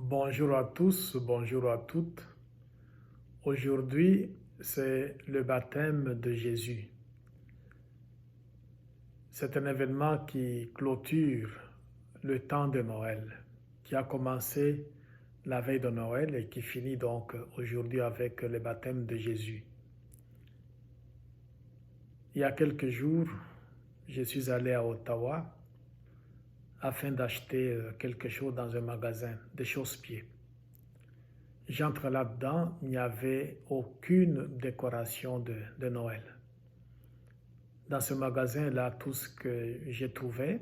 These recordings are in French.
Bonjour à tous, bonjour à toutes. Aujourd'hui, c'est le baptême de Jésus. C'est un événement qui clôture le temps de Noël, qui a commencé la veille de Noël et qui finit donc aujourd'hui avec le baptême de Jésus. Il y a quelques jours, je suis allé à Ottawa afin d'acheter quelque chose dans un magasin de chausse-pieds. J'entre là-dedans, il n'y avait aucune décoration de Noël. Dans ce magasin-là, tout ce que j'ai trouvé,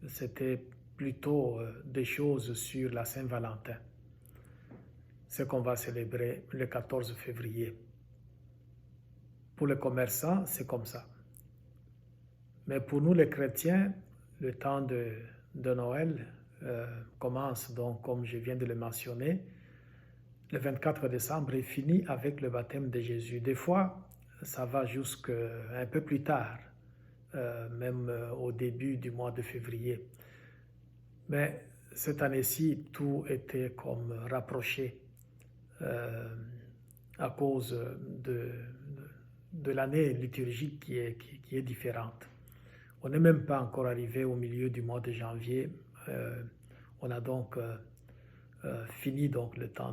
c'était plutôt des choses sur la Saint-Valentin, ce qu'on va célébrer le 14 février. Pour les commerçants, c'est comme ça. Mais pour nous les chrétiens, le temps de Noël commence donc, comme je viens de le mentionner, le 24 décembre et finit avec le baptême de Jésus. Des fois, ça va jusqu'à un peu plus tard, même au début du mois de février. Mais cette année-ci, tout était comme rapproché à cause de l'année liturgique qui est différente. On n'est même pas encore arrivé au milieu du mois de janvier. On a donc fini donc le temps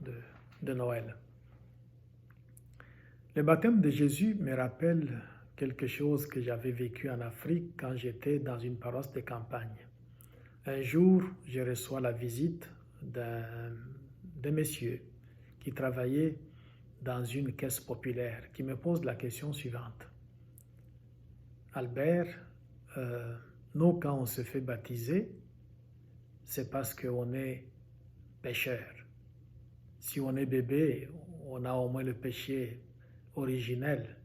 de Noël. Le baptême de Jésus me rappelle quelque chose que j'avais vécu en Afrique quand j'étais dans une paroisse de campagne. Un jour, je reçois la visite d'un monsieur qui travaillait dans une caisse populaire qui me pose la question suivante. Albert, nous, quand on se fait baptiser, c'est parce qu'on est pécheur. Si on est bébé, on a au moins le péché originel.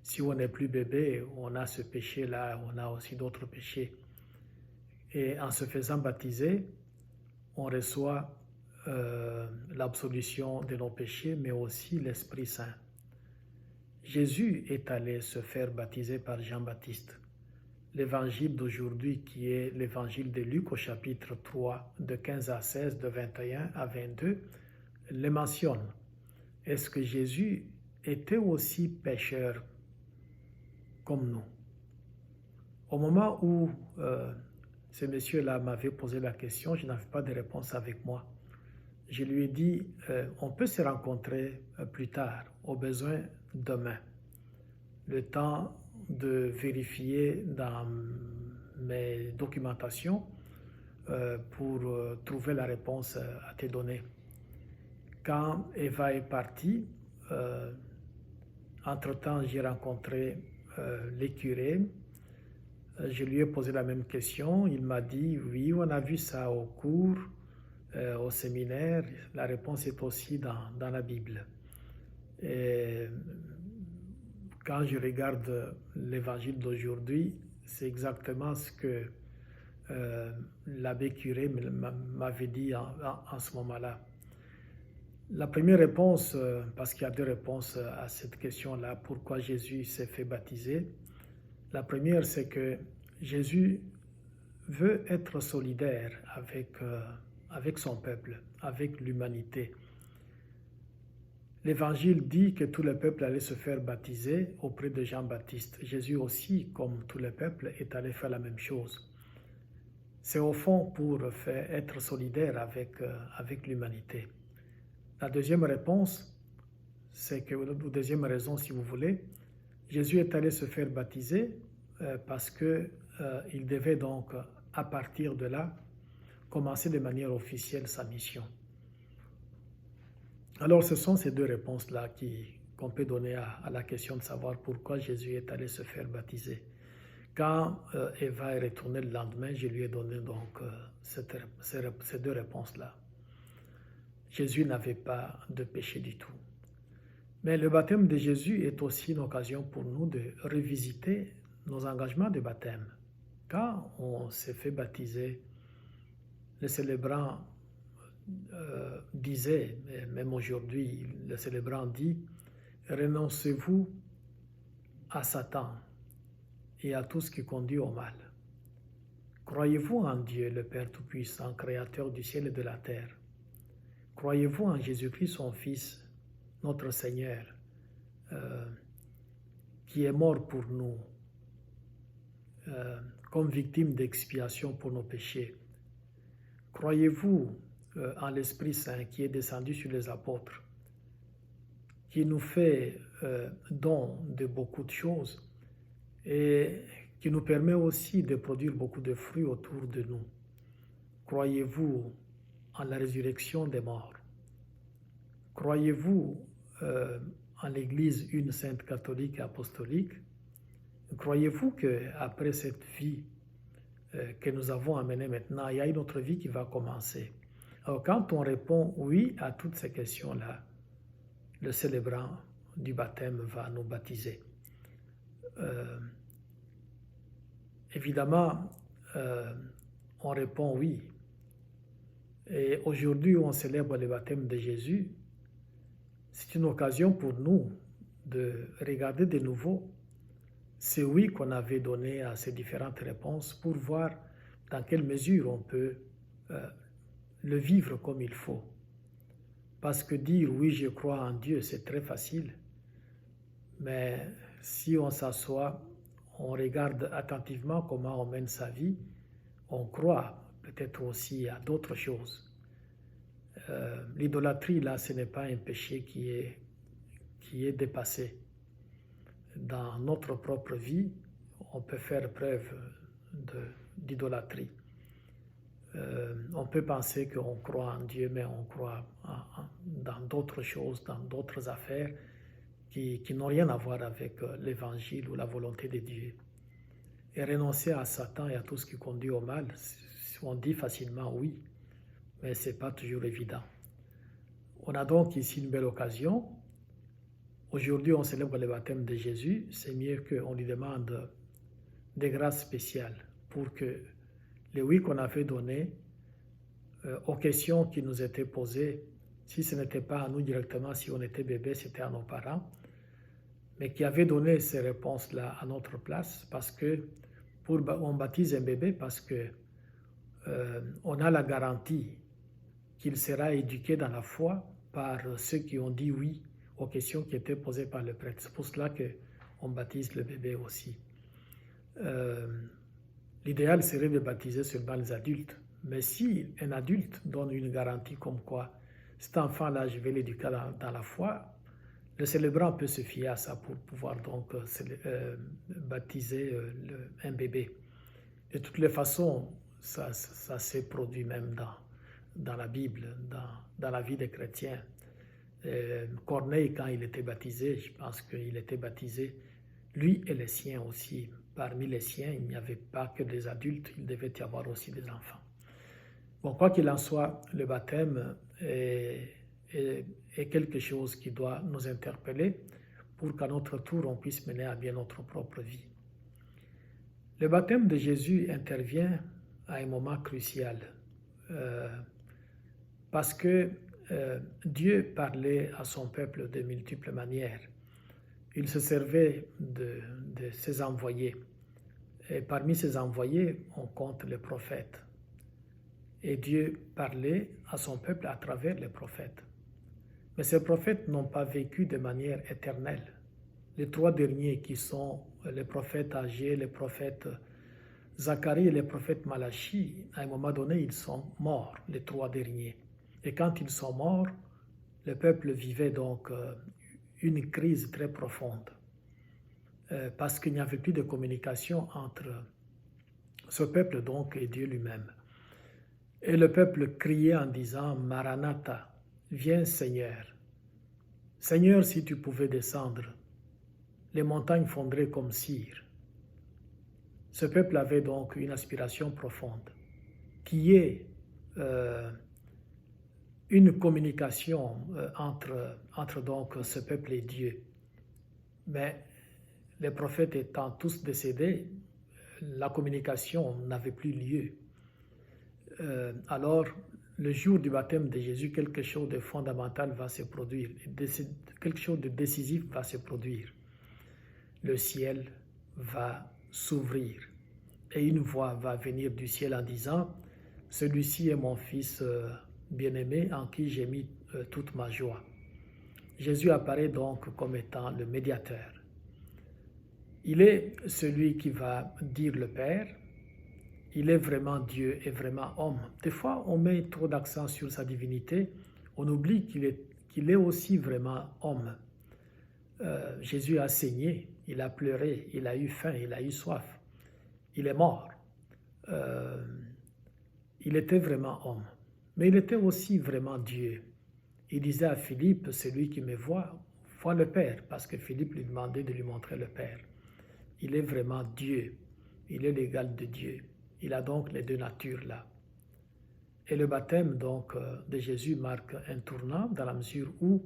Si on n'est plus bébé, on a ce péché-là, on a aussi d'autres péchés. Et en se faisant baptiser, on reçoit l'absolution de nos péchés, mais aussi l'Esprit Saint. Jésus est allé se faire baptiser par Jean-Baptiste. L'évangile d'aujourd'hui, qui est l'évangile de Luc au chapitre 3, de 15 à 16, de 21 à 22, le mentionne. Est-ce que Jésus était aussi pécheur comme nous? Au moment où ce monsieur-là m'avait posé la question, je n'avais pas de réponse avec moi. Je lui ai dit, on peut se rencontrer plus tard, au besoin demain. Le temps de vérifier dans mes documentations pour trouver la réponse à te donner. Quand Eva est partie, entre-temps, j'ai rencontré les curés. Je lui ai posé la même question. Il m'a dit, oui, on a vu ça au cours, au séminaire. La réponse est aussi dans la Bible. Et quand je regarde l'évangile d'aujourd'hui, c'est exactement ce que l'abbé curé m'avait dit en ce moment-là. La première réponse, parce qu'il y a deux réponses à cette question-là, pourquoi Jésus s'est fait baptiser. La première, c'est que Jésus veut être solidaire avec son peuple, avec l'humanité. L'Évangile dit que tout le peuple allait se faire baptiser auprès de Jean-Baptiste. Jésus aussi, comme tout le peuple, est allé faire la même chose. C'est au fond pour être solidaire avec l'humanité. La deuxième réponse, c'est que, ou deuxième raison si vous voulez, Jésus est allé se faire baptiser parce qu'il devait donc, à partir de là, commencer de manière officielle sa mission. Alors ce sont ces deux réponses-là qu'on peut donner à la question de savoir pourquoi Jésus est allé se faire baptiser. Quand Eva est retournée le lendemain, je lui ai donné donc ces deux réponses-là. Jésus n'avait pas de péché du tout. Mais le baptême de Jésus est aussi une occasion pour nous de revisiter nos engagements de baptême. Quand on s'est fait baptiser, le célébrant disait, et même aujourd'hui, le célébrant dit, renoncez-vous à Satan et à tout ce qui conduit au mal. Croyez-vous en Dieu, le Père Tout-Puissant, Créateur du ciel et de la terre. Croyez-vous en Jésus-Christ, son Fils, notre Seigneur, qui est mort pour nous, comme victime d'expiation pour nos péchés? Croyez-vous en l'Esprit Saint qui est descendu sur les apôtres, qui nous fait don de beaucoup de choses et qui nous permet aussi de produire beaucoup de fruits autour de nous? Croyez-vous en la résurrection des morts? Croyez-vous en l'Église une sainte catholique et apostolique? Croyez-vous qu'après cette vie que nous avons amenée maintenant, il y a une autre vie qui va commencer? Alors quand on répond oui à toutes ces questions-là, le célébrant du baptême va nous baptiser. Évidemment, on répond oui. Et aujourd'hui, on célèbre le baptême de Jésus. C'est une occasion pour nous de regarder de nouveau ce oui qu'on avait donné à ces différentes réponses pour voir dans quelle mesure on peut le vivre comme il faut. Parce que dire oui, je crois en Dieu, c'est très facile. Mais si on s'assoit, on regarde attentivement comment on mène sa vie, on croit peut-être aussi à d'autres choses. L'idolâtrie, là, ce n'est pas un péché qui est dépassé. Dans notre propre vie, on peut faire preuve d'idolâtrie. On peut penser qu'on croit en Dieu, mais on croit dans d'autres choses, dans d'autres affaires qui n'ont rien à voir avec l'évangile ou la volonté de Dieu. Et renoncer à Satan et à tout ce qui conduit au mal, on dit facilement oui, mais ce n'est pas toujours évident. On a donc ici une belle occasion. Aujourd'hui, on célèbre le baptême de Jésus. C'est mieux qu'on lui demande des grâces spéciales pour que les oui qu'on avait donnés aux questions qui nous étaient posées, si ce n'était pas à nous directement, si on était bébé, c'était à nos parents, mais qui avaient donné ces réponses-là à notre place, parce que on baptise un bébé parce que on a la garantie qu'il sera éduqué dans la foi par ceux qui ont dit oui aux questions qui étaient posées par le prêtre. C'est pour cela qu'on baptise le bébé aussi. L'idéal serait de baptiser seulement les adultes. Mais si un adulte donne une garantie comme quoi cet enfant-là, je vais l'éduquer dans la foi, le célébrant peut se fier à ça pour pouvoir donc baptiser un bébé. De toutes les façons, ça s'est produit même dans la Bible, dans la vie des chrétiens. Corneille, quand il était baptisé, je pense qu'il était baptisé, lui et les siens aussi. Parmi les siens, il n'y avait pas que des adultes, il devait y avoir aussi des enfants. Bon, quoi qu'il en soit, le baptême est quelque chose qui doit nous interpeller pour qu'à notre tour, on puisse mener à bien notre propre vie. Le baptême de Jésus intervient à un moment crucial parce que Dieu parlait à son peuple de multiples manières. Il se servait de ses envoyés. Et parmi ces envoyés, on compte les prophètes. Et Dieu parlait à son peuple à travers les prophètes. Mais ces prophètes n'ont pas vécu de manière éternelle. Les trois derniers qui sont les prophètes Agé, les prophètes Zacharie et les prophètes Malachi, à un moment donné, ils sont morts, les trois derniers. Et quand ils sont morts, le peuple vivait donc une crise très profonde parce qu'il n'y avait plus de communication entre ce peuple donc et Dieu lui-même. Et le peuple criait en disant « Maranatha, viens Seigneur. Seigneur, si tu pouvais descendre, les montagnes fondraient comme cire. » Ce peuple avait donc une aspiration profonde qui est une communication entre donc ce peuple et Dieu. Mais les prophètes étant tous décédés, la communication n'avait plus lieu. Alors, le jour du baptême de Jésus, quelque chose de fondamental va se produire, quelque chose de décisif va se produire. Le ciel va s'ouvrir et une voix va venir du ciel en disant « Celui-ci est mon fils bien-aimé en qui j'ai mis toute ma joie. Jésus apparaît donc comme étant le médiateur. Il est celui qui va dire le Père. Il est vraiment Dieu et vraiment homme. Des fois, on met trop d'accent sur sa divinité. On oublie qu'il est aussi vraiment homme. Jésus a saigné, il a pleuré, il a eu faim, il a eu soif. Il est mort. Il était vraiment homme. Mais il était aussi vraiment Dieu. Il disait à Philippe, celui qui me voit le Père, parce que Philippe lui demandait de lui montrer le Père. Il est vraiment Dieu. Il est l'égal de Dieu. Il a donc les deux natures là. Et le baptême donc de Jésus marque un tournant dans la mesure où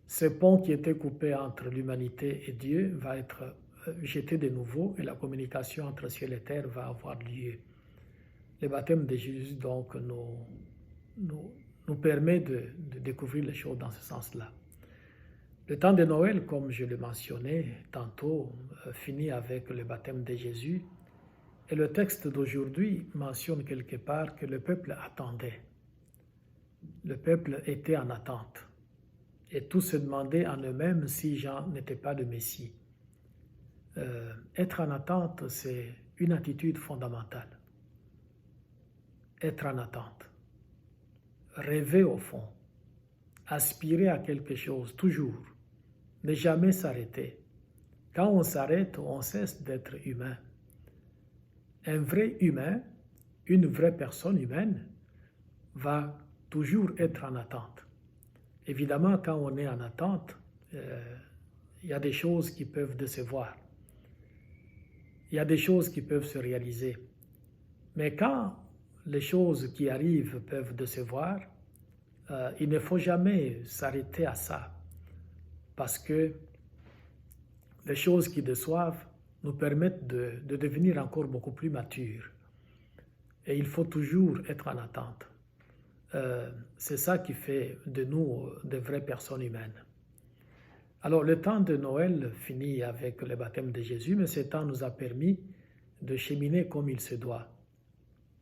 ce pont qui était coupé entre l'humanité et Dieu va être jeté de nouveau et la communication entre ciel et terre va avoir lieu. Le baptême de Jésus donc nous permet de découvrir les choses dans ce sens-là. Le temps de Noël, comme je le mentionnais tantôt, finit avec le baptême de Jésus. Et le texte d'aujourd'hui mentionne quelque part que le peuple attendait. Le peuple était en attente. Et tous se demandaient en eux-mêmes si Jean n'était pas le Messie. Être en attente, c'est une attitude fondamentale. Être en attente. Rêver au fond. Aspirer à quelque chose, toujours. Ne jamais s'arrêter. Quand on s'arrête, on cesse d'être humain. Un vrai humain, une vraie personne humaine, va toujours être en attente. Évidemment, quand on est en attente, il y a des choses qui peuvent décevoir. Il y a des choses qui peuvent se réaliser. Mais quand les choses qui arrivent peuvent décevoir, il ne faut jamais s'arrêter à ça. Parce que les choses qui déçoivent nous permettent de devenir encore beaucoup plus matures. Et il faut toujours être en attente. C'est ça qui fait de nous de vraies personnes humaines. Alors le temps de Noël finit avec le baptême de Jésus, mais ce temps nous a permis de cheminer comme il se doit.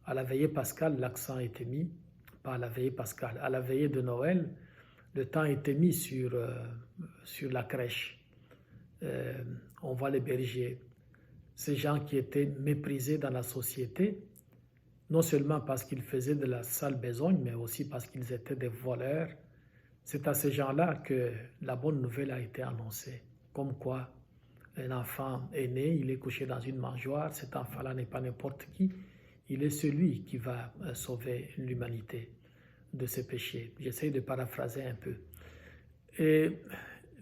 À la veillée pascale, l'accent était mis, pas à la veillée pascale, à la veillée de Noël, le temps était mis sur la crèche. On voit les bergers, ces gens qui étaient méprisés dans la société, non seulement parce qu'ils faisaient de la sale besogne, mais aussi parce qu'ils étaient des voleurs. C'est à ces gens-là que la bonne nouvelle a été annoncée. Comme quoi, un enfant est né, il est couché dans une mangeoire, cet enfant-là n'est pas n'importe qui, il est celui qui va sauver l'humanité de ses péchés. J'essaie de paraphraser un peu. Et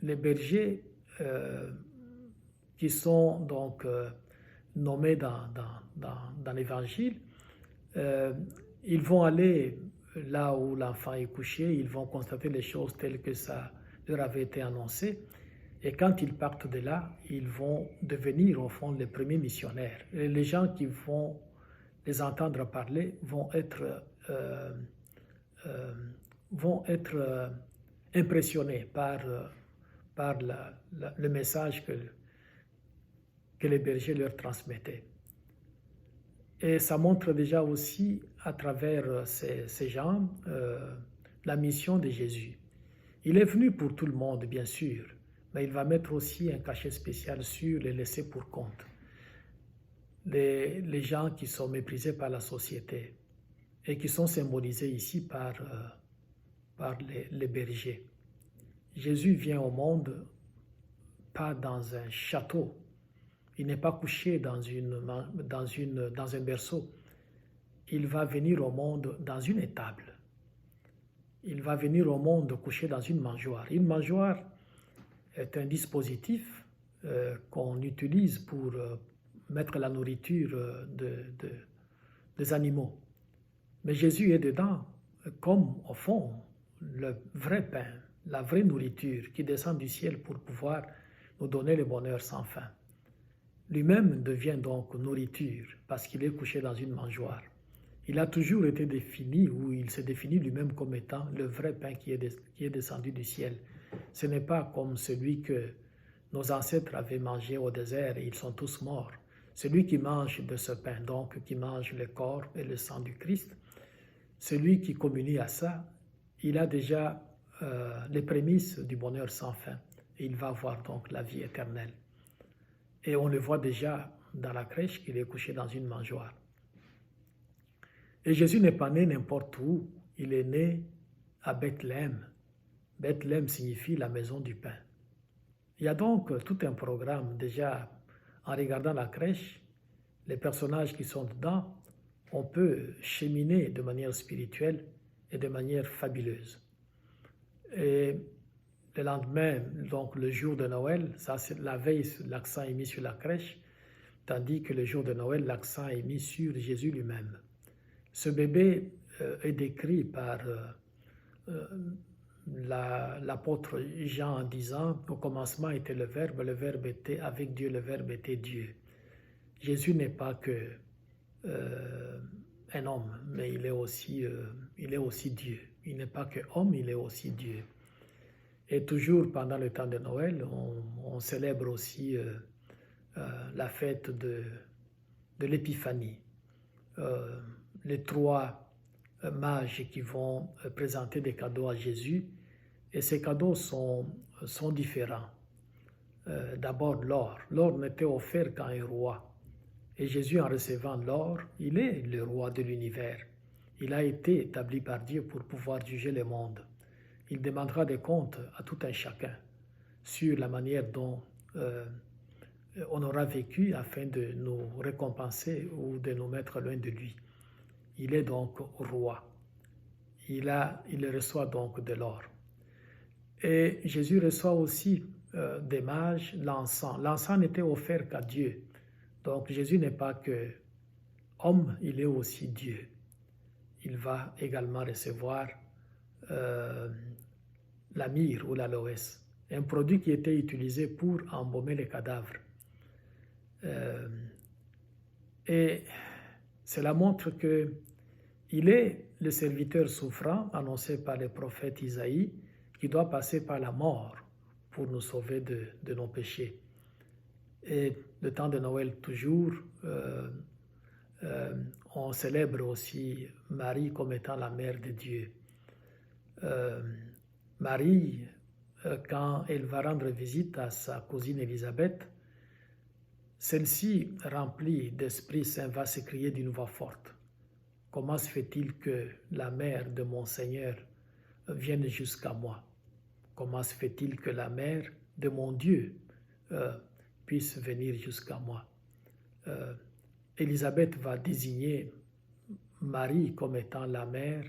les bergers qui sont donc nommés dans l'Évangile, ils vont aller là où l'enfant est couché, ils vont constater les choses telles que ça leur avait été annoncé. Et quand ils partent de là, ils vont devenir au fond les premiers missionnaires. Et les gens qui vont les entendre parler vont être impressionnés par le message que les bergers leur transmettaient. Et ça montre déjà aussi, à travers ces gens, la mission de Jésus. Il est venu pour tout le monde, bien sûr, mais il va mettre aussi un cachet spécial sur les laissés pour compte. Les gens qui sont méprisés par la société et qui sont symbolisés ici par les bergers. Jésus vient au monde pas dans un château. Il n'est pas couché dans un berceau. Il va venir au monde dans une étable. Il va venir au monde couché dans une mangeoire. Une mangeoire est un dispositif qu'on utilise pour mettre la nourriture des animaux. Mais Jésus est dedans comme, au fond, le vrai pain, la vraie nourriture qui descend du ciel pour pouvoir nous donner le bonheur sans fin. Lui-même devient donc nourriture parce qu'il est couché dans une mangeoire. Il a toujours été défini, ou il s'est défini lui-même comme étant le vrai pain qui est descendu du ciel. Ce n'est pas comme celui que nos ancêtres avaient mangé au désert et ils sont tous morts. Celui qui mange de ce pain, donc qui mange le corps et le sang du Christ, celui qui communie à ça, il a déjà les prémices du bonheur sans fin. Et il va avoir donc la vie éternelle. Et on le voit déjà dans la crèche qu'il est couché dans une mangeoire. Et Jésus n'est pas né n'importe où, il est né à Bethléem. Bethléem signifie la maison du pain. Il y a donc tout un programme déjà en regardant la crèche, les personnages qui sont dedans, on peut cheminer de manière spirituelle et de manière fabuleuse. Et le lendemain, donc le jour de Noël, ça c'est la veille, l'accent est mis sur la crèche, tandis que le jour de Noël, l'accent est mis sur Jésus lui-même. Ce bébé est décrit par l'apôtre Jean en disant « Au commencement était le Verbe était avec Dieu, le Verbe était Dieu ». Jésus n'est pas que un homme, mais il est aussi Dieu. Il n'est pas que homme, il est aussi Dieu. Et toujours pendant le temps de Noël, on célèbre aussi la fête de l'Épiphanie. Les trois mages qui vont présenter des cadeaux à Jésus, et ces cadeaux sont différents. D'abord l'or. L'or n'était offert qu'à un roi. Et Jésus, en recevant l'or, il est le roi de l'univers. Il a été établi par Dieu pour pouvoir juger le monde. Il demandera des comptes à tout un chacun sur la manière dont on aura vécu afin de nous récompenser ou de nous mettre loin de lui. Il est donc roi. Il reçoit donc de l'or. Et Jésus reçoit aussi des mages l'encens. L'encens n'était offert qu'à Dieu. Donc Jésus n'est pas que homme, il est aussi Dieu. Il va également recevoir la myrrhe ou l'aloès, un produit qui était utilisé pour embaumer les cadavres. Et cela montre qu'il est le serviteur souffrant annoncé par le prophète Isaïe qui doit passer par la mort pour nous sauver de nos péchés. Et le temps de Noël toujours, on célèbre aussi Marie comme étant la mère de Dieu. Marie, quand elle va rendre visite à sa cousine Élisabeth, celle-ci, remplie d'Esprit Saint, va s'écrier d'une voix forte. Comment se fait-il que la mère de mon Seigneur vienne jusqu'à moi? Comment se fait-il que la mère de mon Dieu puisse venir jusqu'à moi? Élisabeth va désigner Marie comme étant la mère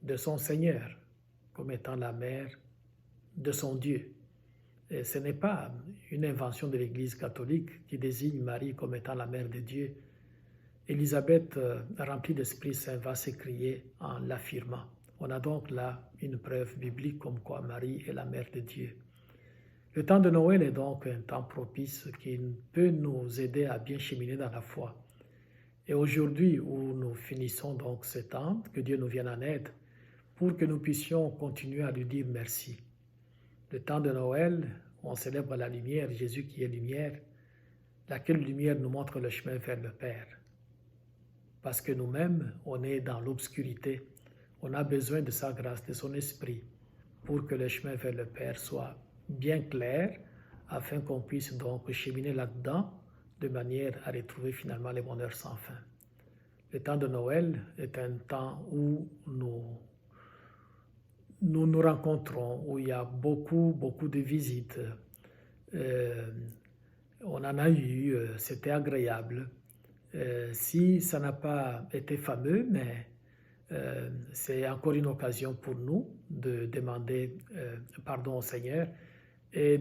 de son Seigneur, comme étant la mère de son Dieu. Et ce n'est pas une invention de l'Église catholique qui désigne Marie comme étant la mère de Dieu. Élisabeth, remplie d'Esprit Saint, va s'écrier en l'affirmant. On a donc là une preuve biblique comme quoi Marie est la mère de Dieu. Le temps de Noël est donc un temps propice qui peut nous aider à bien cheminer dans la foi. Et aujourd'hui où nous finissons donc ce temps, que Dieu nous vienne en aide pour que nous puissions continuer à lui dire merci. Le temps de Noël, on célèbre la lumière, Jésus qui est lumière, laquelle lumière nous montre le chemin vers le Père. Parce que nous-mêmes, on est dans l'obscurité, on a besoin de sa grâce, de son esprit, pour que le chemin vers le Père soit bien clair, afin qu'on puisse donc cheminer là-dedans, de manière à retrouver finalement le bonheur sans fin. Le temps de Noël est un temps où nous nous rencontrons, où il y a beaucoup de visites. On en a eu, c'était agréable. Si ça n'a pas été fameux, mais c'est encore une occasion pour nous de demander pardon au Seigneur et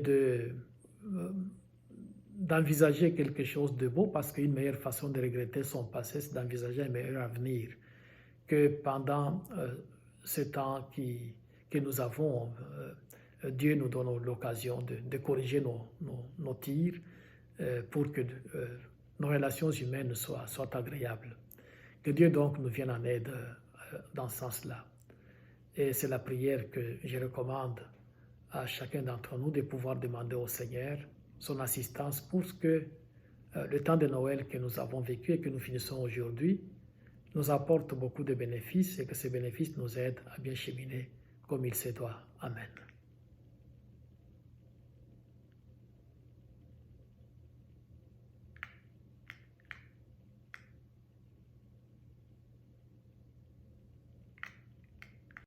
d'envisager quelque chose de beau, parce qu'une meilleure façon de regretter son passé, c'est d'envisager un meilleur avenir. Que pendant ce temps que nous avons, Dieu nous donne l'occasion de corriger nos tirs pour que nos relations humaines soient agréables. Que Dieu donc nous vienne en aide dans ce sens-là. Et c'est la prière que je recommande à chacun d'entre nous de pouvoir demander au Seigneur son assistance pour que le temps de Noël que nous avons vécu et que nous finissons aujourd'hui, nous apporte beaucoup de bénéfices et que ces bénéfices nous aident à bien cheminer comme il se doit. Amen.